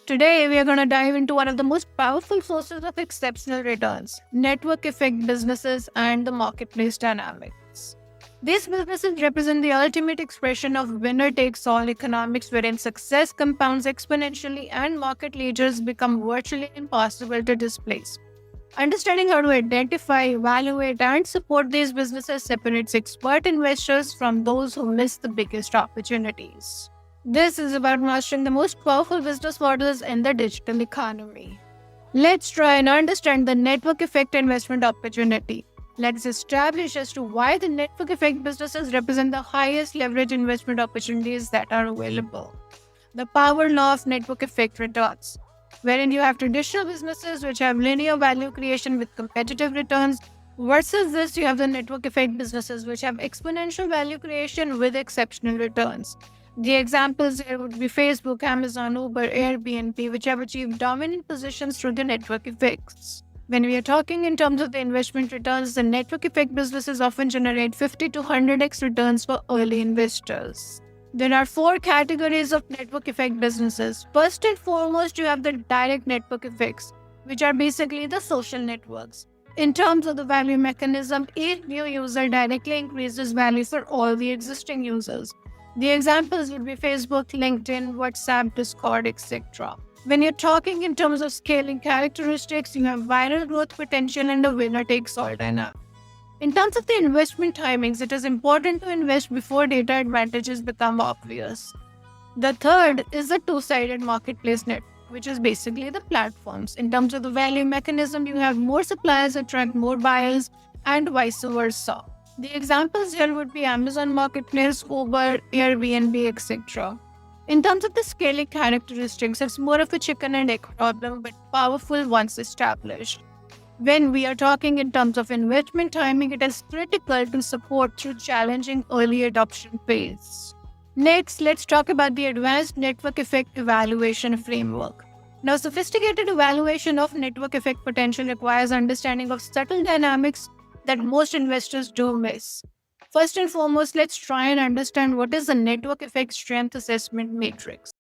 Today, we are going to dive into one of the most powerful sources of exceptional returns: network effect businesses and the marketplace dynamics. These businesses represent the ultimate expression of winner takes all economics, wherein success compounds exponentially and market leaders become virtually impossible to displace. Understanding how to identify, evaluate, and support these businesses separates expert investors from those who miss the biggest opportunities. This is about mastering the most powerful business models in the digital economy. Let's try and understand the network effect investment opportunity. Let's establish as to why the network effect businesses represent the highest leverage investment opportunities that are available. The power law of network effect returns, wherein you have traditional businesses which have linear value creation with competitive returns. Versus this, you have the network effect businesses which have exponential value creation with exceptional returns. The examples here would be Facebook, Amazon, Uber, Airbnb, which have achieved dominant positions through the network effects. When we are talking in terms of the investment returns, the network effect businesses often generate 50 to 100x returns for early investors. There are four categories of network effect businesses. First and foremost, you have the direct network effects, which are basically the social networks. In terms of the value mechanism, each new user directly increases value for all the existing users. The examples would be Facebook, LinkedIn, WhatsApp, Discord, etc. When you're talking in terms of scaling characteristics, you have viral growth potential and a winner takes all dynamic. In terms of the investment timings, it is important to invest before data advantages become obvious. The third is the two-sided marketplace network, which is basically the platforms. In terms of the value mechanism, you have more suppliers attract more buyers and vice versa. The examples here would be Amazon Marketplace, Uber, Airbnb, etc. In terms of the scaling characteristics, it's more of a chicken and egg problem, but powerful once established. When we are talking in terms of investment timing, it is critical to support through challenging early adoption phase. Next, let's talk about the advanced network effect evaluation framework. Now, sophisticated evaluation of network effect potential requires understanding of subtle dynamics that most investors do miss. First and foremost, let's try and understand what is the network effect strength assessment matrix.